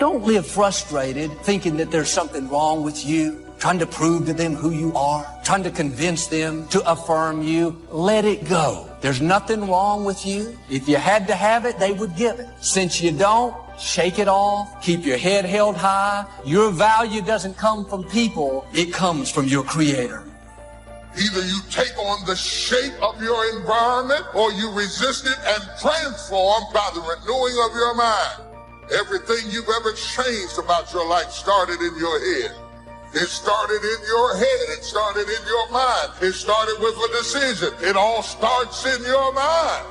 Don't live frustrated, thinking that there's something wrong with you, trying to prove to them who you are, trying to convince them to affirm you. Let it go. There's nothing wrong with you. If you had to have it, they would give it. Since you don't, shake it off. Keep your head held high. Your value doesn't come from people. It comes from your Creator. Either you take on the shape of your environment or you resist it and transform by the renewing of your mind. Everything you've ever changed about your life started in your head. It started in your head. It started in your mind. It started with a decision. It all starts in your mind.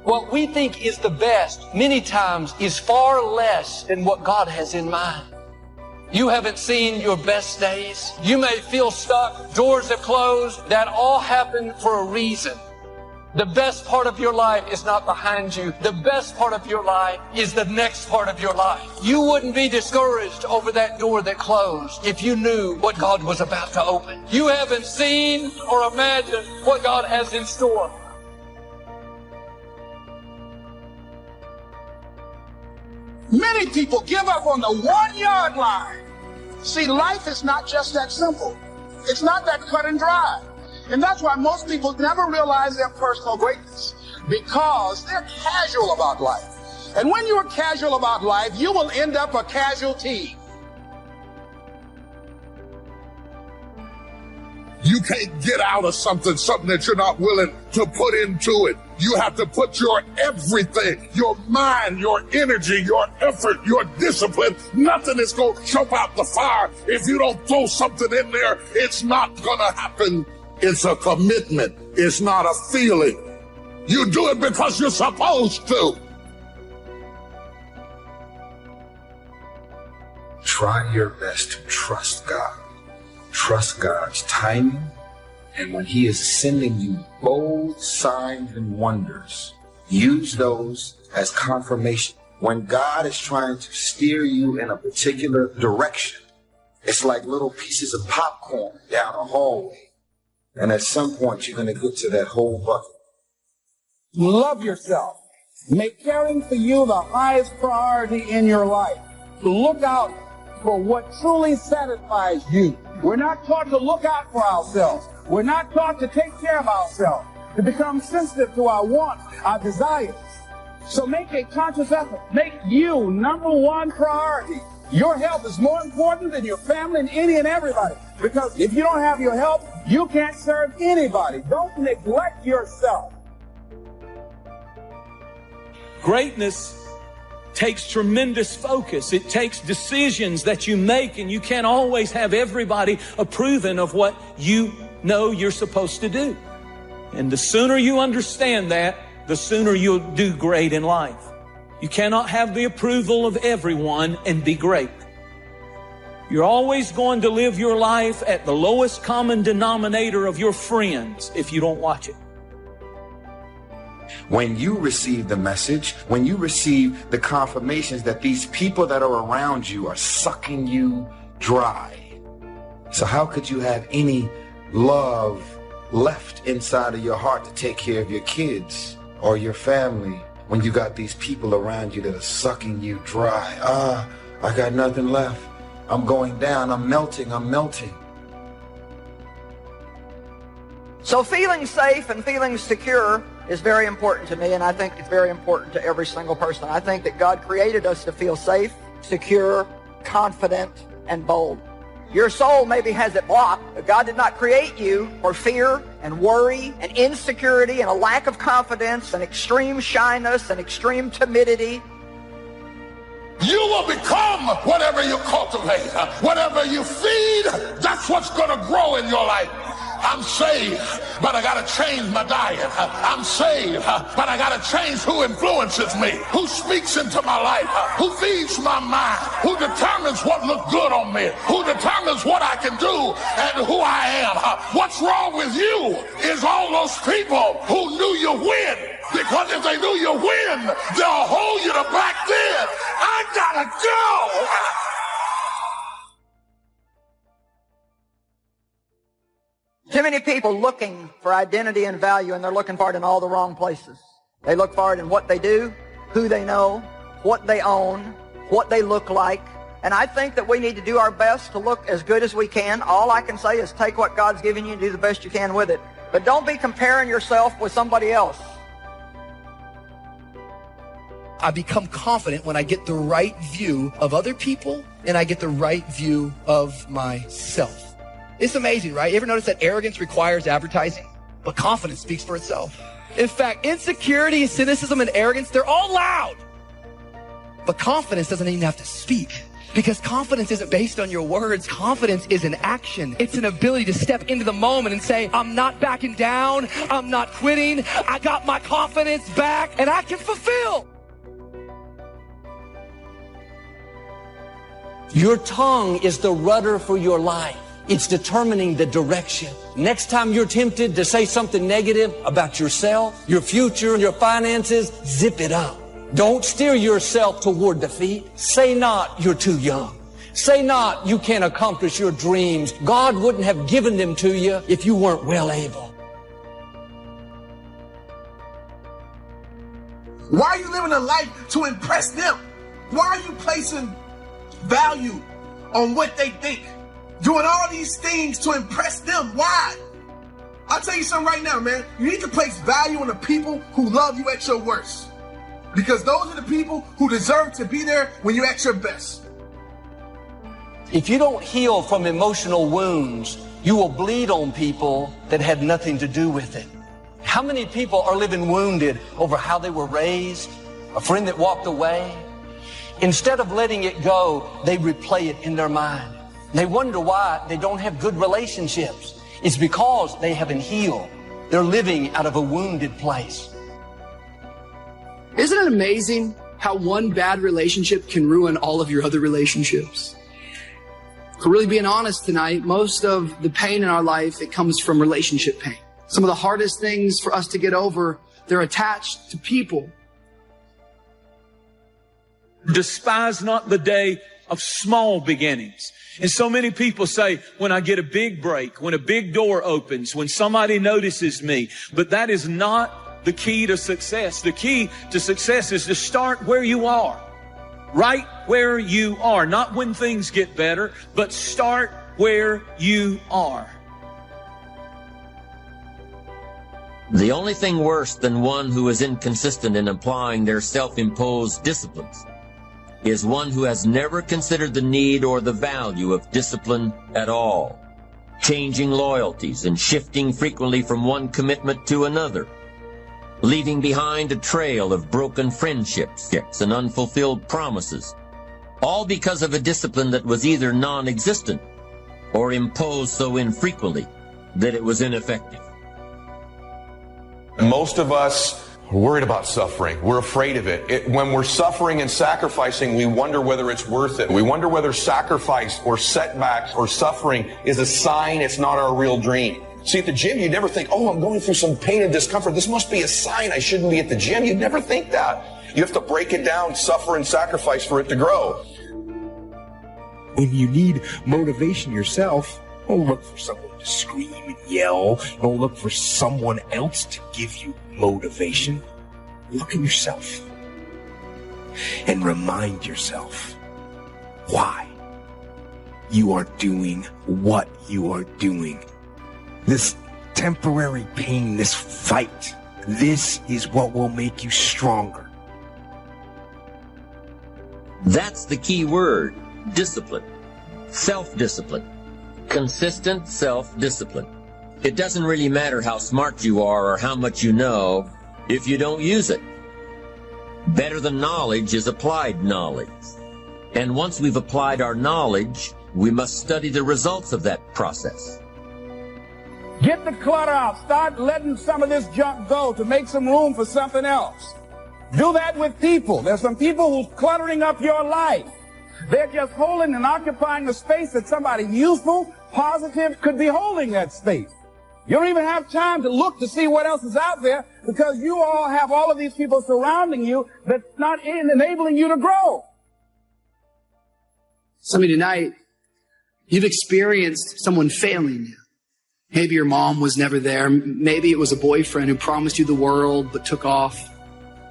What we think is the best many times is far less than what God has in mind. You haven't seen your best days. You may feel stuck. Doors have closed. That all happened for a reason. The best part of your life is not behind you. The best part of your life is the next part of your life. You wouldn't be discouraged over that door that closed if you knew what God was about to open. You haven't seen or imagined what God has in store. Many people give up on the 1-yard line. See, life is not just that simple. It's not that cut and dry. And that's why most people never realize their personal greatness, because they're casual about life. And when you're casual about life, you will end up a casualty. You can't get out of something that you're not willing to put into it. You have to put your everything, your mind, your energy, your effort, your discipline. Nothing is going to jump out the fire if you don't throw something in there. It's not going to happen. It's a commitment. It's not a feeling. You do it because you're supposed to. Try your best to trust God. Trust God's timing. And when He is sending you bold signs and wonders, use those as confirmation. When God is trying to steer you in a particular direction, it's like little pieces of popcorn down a hallway. And at some point, you're going to get to that whole bucket. Love yourself. Make caring for you the highest priority in your life. Look out for what truly satisfies you. We're not taught to look out for ourselves. We're not taught to take care of ourselves, to become sensitive to our wants, our desires. So make a conscious effort. Make you number one priority. Your health is more important than your family and any and everybody. Because if you don't have your health, you can't serve anybody. Don't neglect yourself. Greatness takes tremendous focus. It takes decisions that you make, and you can't always have everybody approving of what you know you're supposed to do. And the sooner you understand that, the sooner you'll do great in life. You cannot have the approval of everyone and be great. You're always going to live your life at the lowest common denominator of your friends if you don't watch it. When you receive the message, when you receive the confirmations that these people that are around you are sucking you dry. So how could you have any love left inside of your heart to take care of your kids or your family when you got these people around you that are sucking you dry? I got nothing left. I'm going down. I'm melting. So feeling safe and feeling secure is very important to me, and I think it's very important to every single person. I think that God created us to feel safe, secure, confident, and bold. Your soul maybe has it blocked, but God did not create you for fear and worry and insecurity and a lack of confidence and extreme shyness and extreme timidity. You will become whatever you cultivate. Whatever you feed, that's what's going to grow in your life. I'm saved, but I got to change my diet. I'm saved, but I got to change who influences me, who speaks into my life, who feeds my mind, who determines what looks good on me, who determines what I can do and who I am. What's wrong with you is all those people who knew you win, because if they knew you win, they'll hold you to back then. I gotta go. Too many people looking for identity and value, and they're looking for it in all the wrong places. They look for it in what they do, who they know, what they own, what they look like. And I think that we need to do our best to look as good as we can. All I can say is take what God's given you and do the best you can with it. But don't be comparing yourself with somebody else. I become confident when I get the right view of other people and I get the right view of myself. It's amazing, right? You ever notice that arrogance requires advertising, but confidence speaks for itself? In fact, insecurity, cynicism, and arrogance, they're all loud. But confidence doesn't even have to speak. Because confidence isn't based on your words. Confidence is an action. It's an ability to step into the moment and say, I'm not backing down. I'm not quitting. I got my confidence back and I can fulfill. Your tongue is the rudder for your life. It's determining the direction. Next time you're tempted to say something negative about yourself, your future, your finances, zip it up. Don't steer yourself toward defeat. Say not, you're too young. Say not, you can't accomplish your dreams. God wouldn't have given them to you if you weren't well able. Why are you living a life to impress them? Why are you placing value on what they think? Doing all these things to impress them. Why? I'll tell you something right now, man. You need to place value on the people who love you at your worst. Because those are the people who deserve to be there when you're at your best. If you don't heal from emotional wounds, you will bleed on people that had nothing to do with it. How many people are living wounded over how they were raised, a friend that walked away? Instead of letting it go, they replay it in their mind. They wonder why they don't have good relationships. It's because they haven't healed. They're living out of a wounded place. Isn't it amazing how one bad relationship can ruin all of your other relationships? For really being honest tonight, most of the pain in our life, it comes from relationship pain. Some of the hardest things for us to get over, they're attached to people. Despise not the day of small beginnings. And so many people say, when I get a big break, when a big door opens, when somebody notices me, but that is not the key to success. The key to success is to start where you are. Right where you are. Not when things get better, but start where you are. The only thing worse than one who is inconsistent in applying their self-imposed disciplines is one who has never considered the need or the value of discipline at all, changing loyalties and shifting frequently from one commitment to another, leaving behind a trail of broken friendships and unfulfilled promises, all because of a discipline that was either non-existent or imposed so infrequently that it was ineffective. Most of us are worried about suffering. We're afraid of it. When we're suffering and sacrificing, we wonder whether it's worth it. We wonder whether sacrifice or setbacks or suffering is a sign it's not our real dream. See, at the gym, you never think, oh, I'm going through some pain and discomfort. This must be a sign I shouldn't be at the gym. You'd never think that. You have to break it down, suffer and sacrifice for it to grow. When you need motivation yourself, don't look for someone to scream and yell. Don't look for someone else to give you motivation. Look at yourself and remind yourself why you are doing what you are doing. This temporary pain, this fight, this is what will make you stronger. That's the key word, discipline, self-discipline, consistent self-discipline. It doesn't really matter how smart you are or how much you know if you don't use it. Better than knowledge is applied knowledge. And once we've applied our knowledge, we must study the results of that process. Get the clutter out. Start letting some of this junk go to make some room for something else. Do that with people. There's some people who's cluttering up your life. They're just holding and occupying the space that somebody useful, positive could be holding that space. You don't even have time to look to see what else is out there because you all have all of these people surrounding you that's not enabling you to grow. Some of you tonight, you've experienced someone failing you. Maybe your mom was never there. Maybe it was a boyfriend who promised you the world but took off.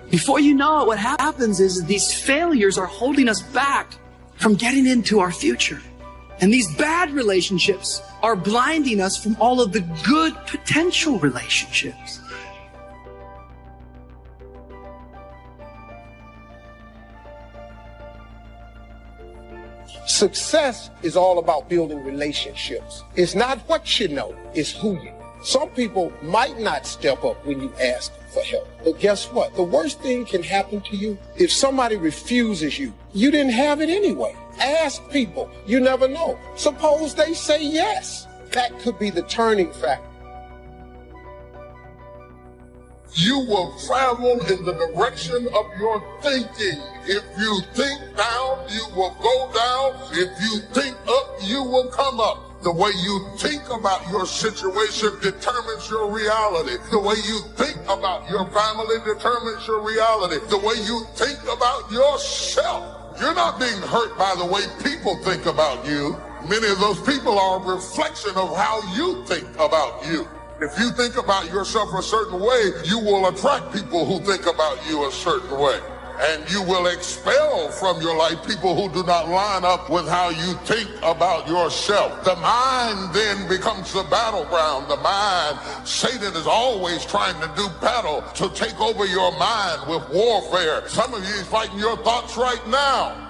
Before you know it, what happens is these failures are holding us back from getting into our future. And these bad relationships are blinding us from all of the good potential relationships. Success is all about building relationships. It's not what you know, it's who you know. Some people might not step up when you ask for help. But guess what? The worst thing can happen to you if somebody refuses you. You didn't have it anyway. Ask people. You never know. Suppose they say yes. That could be the turning factor. You will travel in the direction of your thinking. If you think down, you will go down. If you think up, you will come up. The way you think about your situation determines your reality. The way you think about your family determines your reality. The way you think about yourself. You're not being hurt by the way people think about you. Many of those people are a reflection of how you think about you. If you think about yourself a certain way, you will attract people who think about you a certain way. And you will expel from your life people who do not line up with how you think about yourself. The mind then becomes the battleground. The mind, Satan is always trying to do battle to take over your mind with warfare. Some of you is fighting your thoughts right now.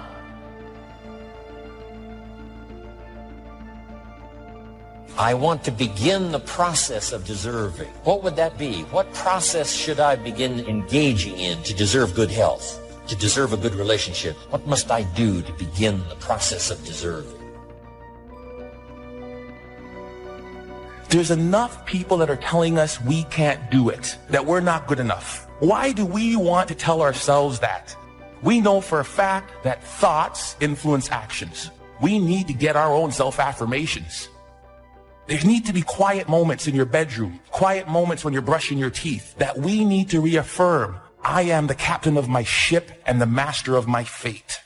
I want to begin the process of deserving. What would that be? What process should I begin engaging in to deserve good health, to deserve a good relationship? What must I do to begin the process of deserving? There's enough people that are telling us we can't do it, that we're not good enough. Why do we want to tell ourselves that? We know for a fact that thoughts influence actions. We need to get our own self-affirmations. There need to be quiet moments in your bedroom, quiet moments when you're brushing your teeth, that we need to reaffirm, I am the captain of my ship and the master of my fate.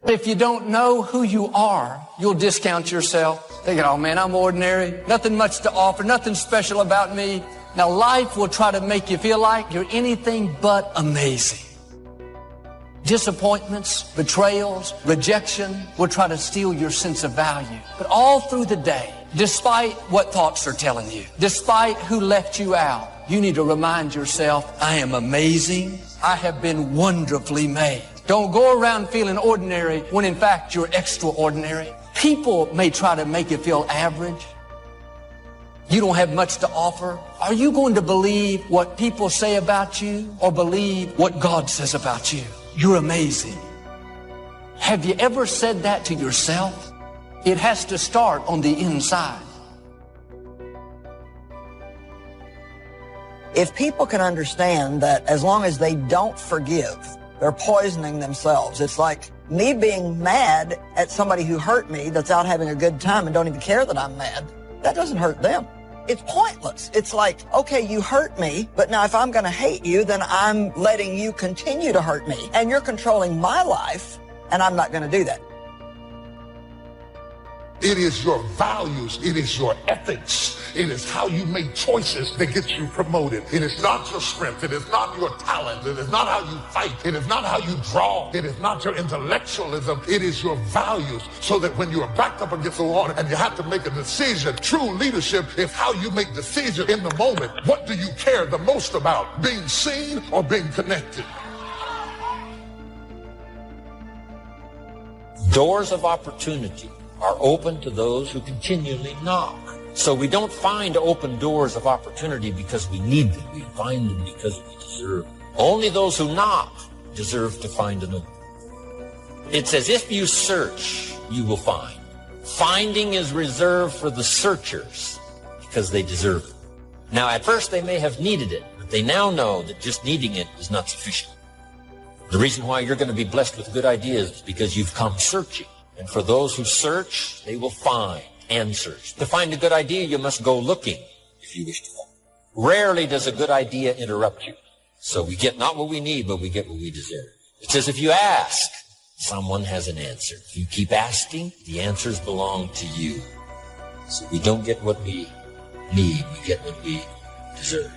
If you don't know who you are, you'll discount yourself. Thinking, oh man, I'm ordinary, nothing much to offer, nothing special about me. Now life will try to make you feel like you're anything but amazing. Disappointments, betrayals, rejection will try to steal your sense of value. But all through the day, despite what thoughts are telling you, despite who left you out, you need to remind yourself, I am amazing. I have been wonderfully made. Don't go around feeling ordinary when in fact you're extraordinary. People may try to make you feel average. You don't have much to offer. Are you going to believe what people say about you or believe what God says about you? You're amazing. Have you ever said that to yourself? It has to start on the inside. If people can understand that as long as they don't forgive, they're poisoning themselves. It's like me being mad at somebody who hurt me that's out having a good time and don't even care that I'm mad. That doesn't hurt them. It's pointless. It's like, okay, you hurt me, but now if I'm going to hate you, then I'm letting you continue to hurt me. And you're controlling my life, and I'm not going to do that. It is your values. It is your ethics. It is how you make choices that get you promoted. It is not your strength. It is not your talent. It is not how you fight. It is not how you draw. It is not your intellectualism. It is your values. So that when you are backed up against the wall and you have to make a decision, true leadership is how you make decisions in the moment. What do you care the most about? Being seen or being connected? Doors of opportunity are open to those who continually knock. So we don't find open doors of opportunity because we need them. We find them because we deserve them. Only those who knock deserve to find an opening. It's as if you search, you will find. Finding is reserved for the searchers because they deserve it. Now, at first they may have needed it, but they now know that just needing it is not sufficient. The reason why you're going to be blessed with good ideas is because you've come searching. And for those who search, they will find answers. To find a good idea, you must go looking if you wish to find. Rarely does a good idea interrupt you. So we get not what we need, but we get what we deserve. It says if you ask, someone has an answer. If you keep asking, the answers belong to you. So we don't get what we need, we get what we deserve.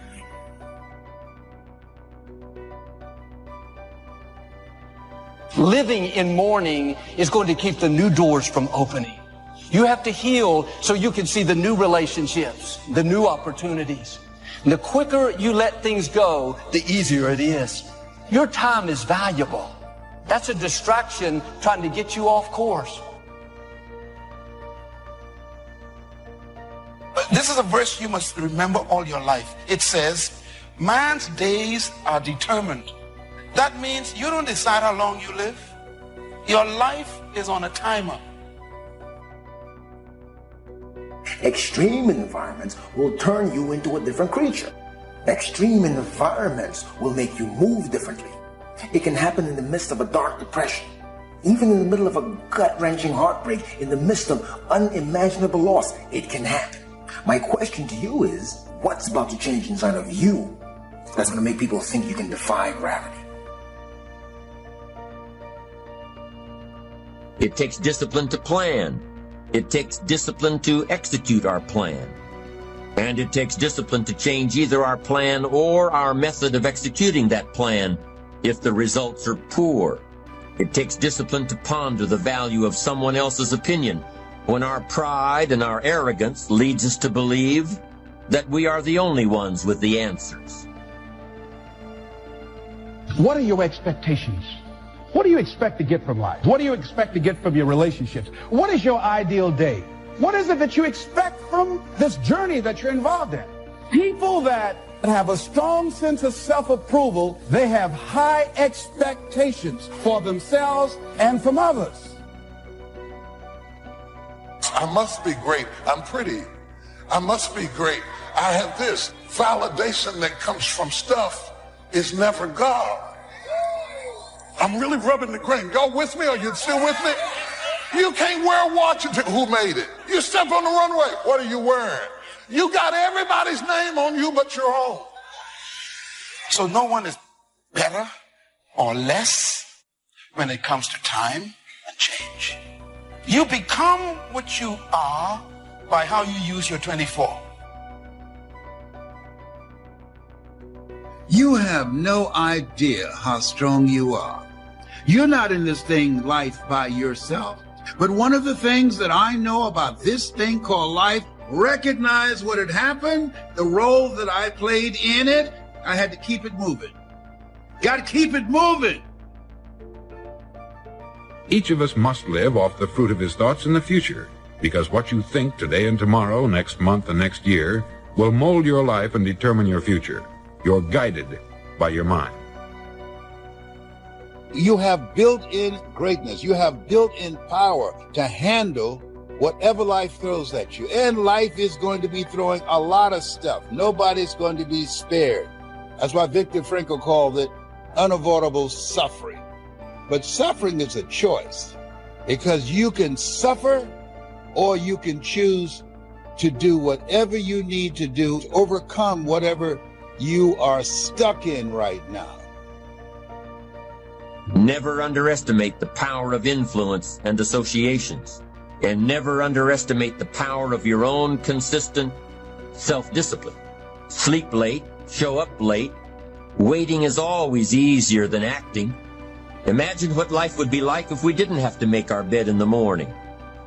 Living in mourning is going to keep the new doors from opening. You have to heal so you can see the new relationships, the new opportunities. And the quicker you let things go, the easier it is. Your time is valuable. That's a distraction trying to get you off course. This is a verse you must remember all your life. It says, man's days are determined. That means you don't decide how long you live. Your life is on a timer. Extreme environments will turn you into a different creature. Extreme environments will make you move differently. It can happen in the midst of a dark depression, even in the middle of a gut-wrenching heartbreak, in the midst of unimaginable loss. It can happen. My question to you is, what's about to change inside of you that's going to make people think you can defy gravity? It takes discipline to plan. It takes discipline to execute our plan. And it takes discipline to change either our plan or our method of executing that plan if the results are poor. It takes discipline to ponder the value of someone else's opinion when our pride and our arrogance leads us to believe that we are the only ones with the answers. What are your expectations? What do you expect to get from life? What do you expect to get from your relationships? What is your ideal day? What is it that you expect from this journey that you're involved in? People that have a strong sense of self-approval, they have high expectations for themselves and from others. I must be great. I'm pretty. I must be great. I have this. Validation that comes from stuff is never God. I'm really rubbing the grain. Y'all with me? Are you still with me? You can't wear a watch until who made it? You step on the runway. What are you wearing? You got everybody's name on you but your own. So no one is better or less when it comes to time and change. You become what you are by how you use your 24. You have no idea how strong you are. You're not in this thing, life, by yourself. But one of the things that I know about this thing called life, recognize what had happened, the role that I played in it, I had to keep it moving. Got to keep it moving. Each of us must live off the fruit of his thoughts in the future, because what you think today and tomorrow, next month and next year, will mold your life and determine your future. You're guided by your mind. You have built-in greatness. You have built-in power to handle whatever life throws at you. And life is going to be throwing a lot of stuff. Nobody's going to be spared. That's why Viktor Frankl called it unavoidable suffering. But suffering is a choice, because you can suffer or you can choose to do whatever you need to do to overcome whatever you are stuck in right now. Never underestimate the power of influence and associations, and never underestimate the power of your own consistent self-discipline. Sleep late, show up late. Waiting is always easier than acting. Imagine what life would be like if we didn't have to make our bed in the morning.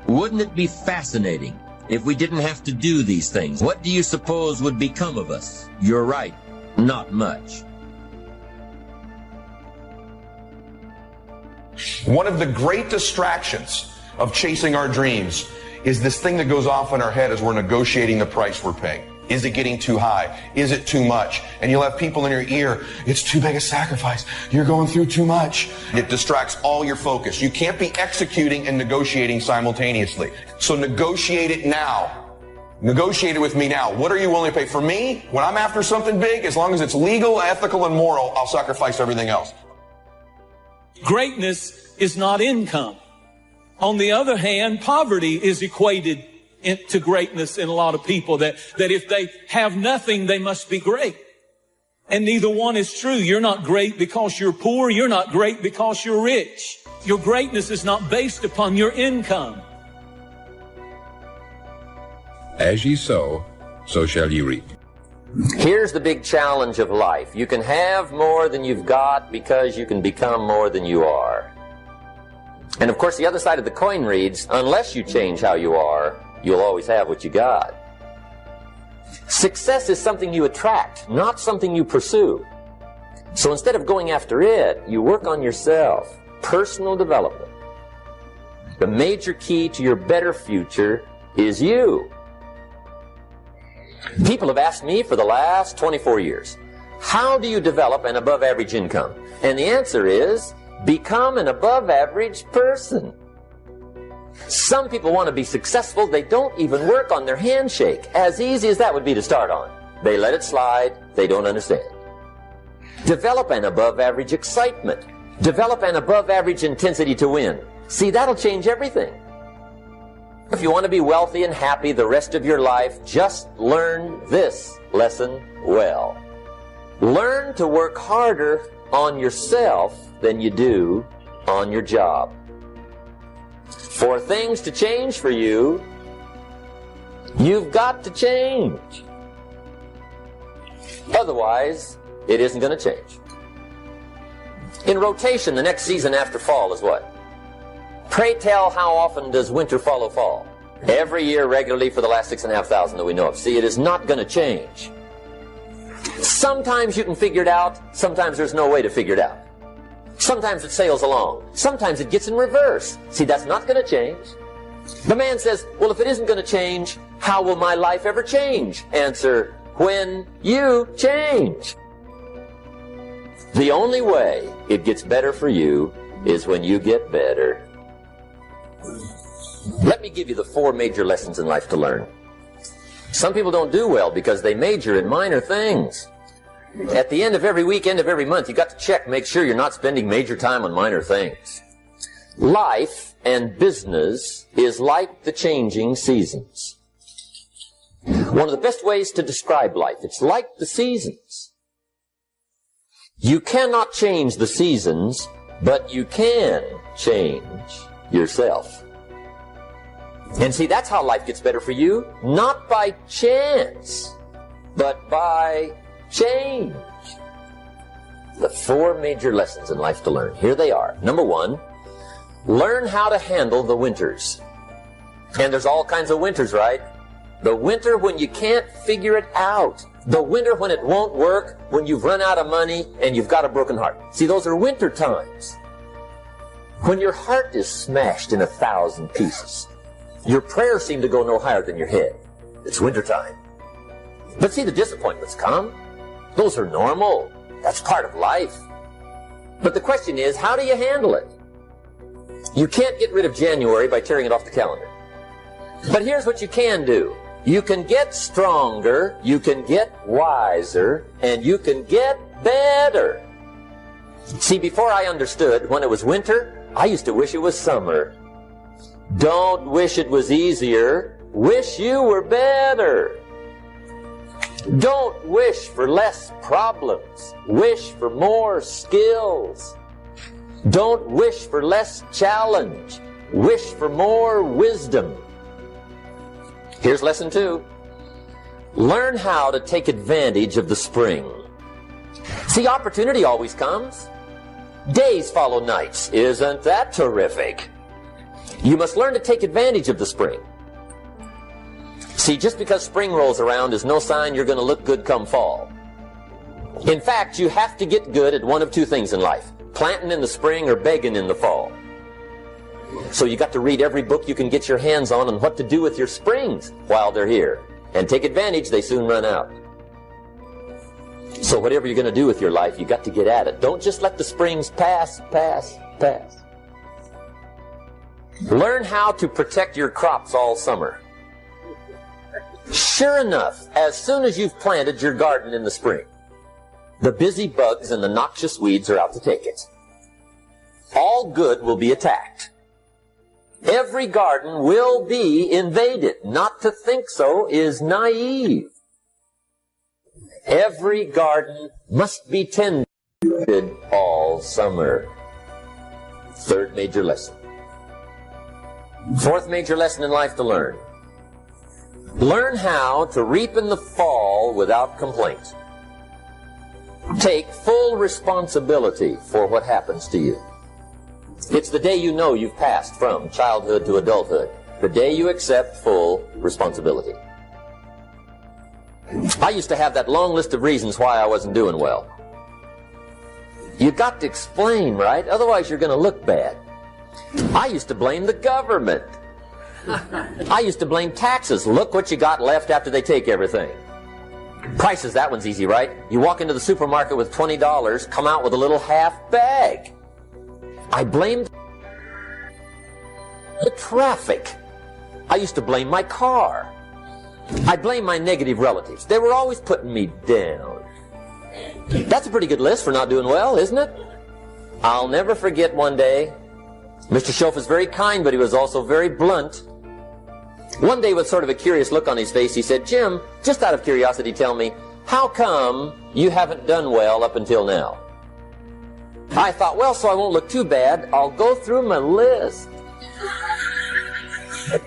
Wouldn't it be fascinating if we didn't have to do these things? What do you suppose would become of us? You're right, not much. One of the great distractions of chasing our dreams is this thing that goes off in our head as we're negotiating the price we're paying. Is it getting too high? Is it too much? And you'll have people in your ear, it's too big a sacrifice. You're going through too much. It distracts all your focus. You can't be executing and negotiating simultaneously. So negotiate it now. Negotiate it with me now. What are you willing to pay? For me, when I'm after something big, as long as it's legal, ethical, and moral, I'll sacrifice everything else. Greatness is not income. On the other hand, poverty is equated to greatness in a lot of people, that if they have nothing, they must be great. And neither one is true. You're not great because you're poor. You're not great because you're rich. Your greatness is not based upon your income. As ye sow, so shall ye reap. Here's the big challenge of life. You can have more than you've got because you can become more than you are. And of course, the other side of the coin reads, unless you change how you are, you'll always have what you got. Success is something you attract, not something you pursue. So instead of going after it, you work on yourself. Personal development. The major key to your better future is you. People have asked me for the last 24 years, how do you develop an above-average income? And the answer is, become an above-average person. Some people want to be successful. They don't even work on their handshake. As easy as that would be to start on. They let it slide. They don't understand. Develop an above-average excitement. Develop an above-average intensity to win. See, that'll change everything. If you want to be wealthy and happy the rest of your life, just learn this lesson well. Learn to work harder on yourself than you do on your job. For things to change for you, you've got to change. Otherwise, it isn't going to change. In rotation, the next season after fall is what? Pray tell, how often does winter follow fall? Every year regularly for the last 6,500 that we know of. See, it is not going to change. Sometimes you can figure it out. Sometimes there's no way to figure it out. Sometimes it sails along. Sometimes it gets in reverse. See, that's not going to change. The man says, well, if it isn't going to change, how will my life ever change? Answer, when you change. The only way it gets better for you is when you get better. Let me give you the 4 major lessons in life to learn. Some people don't do well because they major in minor things. At the end of every week, end of every month, you got to check, make sure you're not spending major time on minor things. Life and business is like the changing seasons. One of the best ways to describe life, it's like the seasons. You cannot change the seasons, but you can change yourself. And see, that's how life gets better for you. Not by chance, but by change. The 4 major lessons in life to learn. Here they are. Number 1, learn how to handle the winters. And there's all kinds of winters, right? The winter when you can't figure it out. The winter when it won't work, when you've run out of money and you've got a broken heart. See, those are winter times. When your heart is smashed in 1,000 pieces. Your prayers seem to go no higher than your head. It's wintertime. But see, the disappointments come. Those are normal. That's part of life. But the question is, how do you handle it? You can't get rid of January by tearing it off the calendar. But here's what you can do. You can get stronger, you can get wiser, and you can get better. See, before I understood, when it was winter, I used to wish it was summer. Don't wish it was easier. Wish you were better. Don't wish for less problems. Wish for more skills. Don't wish for less challenge. Wish for more wisdom. Here's lesson 2. Learn how to take advantage of the spring. See, opportunity always comes. Days follow nights. Isn't that terrific? You must learn to take advantage of the spring. See, just because spring rolls around is no sign you're going to look good come fall. In fact, you have to get good at one of 2 things in life. Planting in the spring or begging in the fall. So you got to read every book you can get your hands on what to do with your springs while they're here. And take advantage, they soon run out. So whatever you're going to do with your life, you got to get at it. Don't just let the springs pass. Learn how to protect your crops all summer. Sure enough, as soon as you've planted your garden in the spring, the busy bugs and the noxious weeds are out to take it. All good will be attacked. Every garden will be invaded. Not to think so is naive. Every garden must be tended all summer. 3rd major lesson. 4th major lesson in life to learn. Learn how to reap in the fall without complaint. Take full responsibility for what happens to you. It's the day you know you've passed from childhood to adulthood. The day you accept full responsibility. I used to have that long list of reasons why I wasn't doing well. You got to explain, right? Otherwise you're going to look bad. I used to blame the government. I used to blame taxes. Look what you got left after they take everything. Prices, that one's easy, right? You walk into the supermarket with $20, come out with a little half bag. I blamed the traffic. I used to blame my car. I blame my negative relatives. They were always putting me down. That's a pretty good list for not doing well, isn't it? I'll never forget one day. Mr. Schoaf was very kind, but he was also very blunt. One day, with sort of a curious look on his face, he said, "Jim, just out of curiosity, tell me, how come you haven't done well up until now?" I thought, well, so I won't look too bad, I'll go through my list.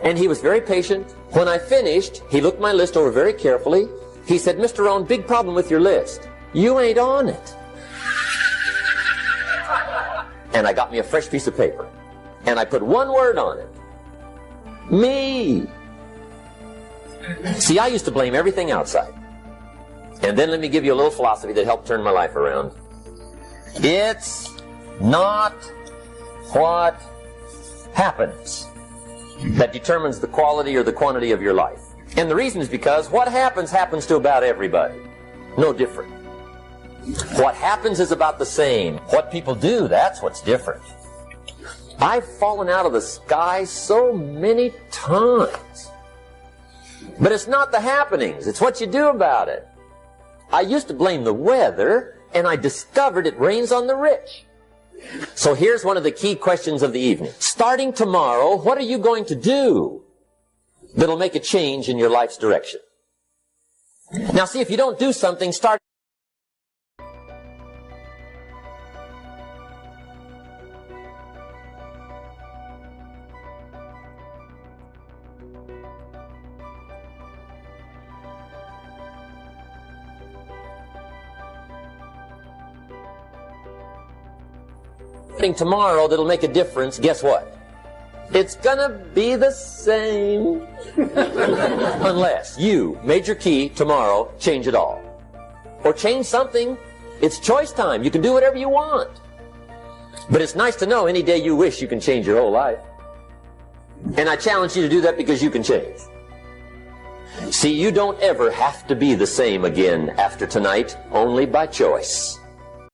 And he was very patient. When I finished, he looked my list over very carefully. He said, "Mr. Rohn, big problem with your list. You ain't on it." And I got me a fresh piece of paper. And I put one word on it. Me. See, I used to blame everything outside. And then let me give you a little philosophy that helped turn my life around. It's not what happens that determines the quality or the quantity of your life. And the reason is because what happens to about everybody. No different. What happens is about the same. What people do, that's what's different. I've fallen out of the sky so many times. But it's not the happenings, it's what you do about it. I used to blame the weather, and I discovered it rains on the rich. So here's one of the key questions of the evening. Starting tomorrow, what are you going to do that'll make a change in your life's direction? Now see, if you don't do something, start. Tomorrow that'll make a difference, guess what? It's gonna be the same. Unless you, major key, tomorrow, change it all. Or change something. It's choice time. You can do whatever you want. But it's nice to know any day you wish you can change your whole life. And I challenge you to do that because you can change. See, you don't ever have to be the same again after tonight, only by choice.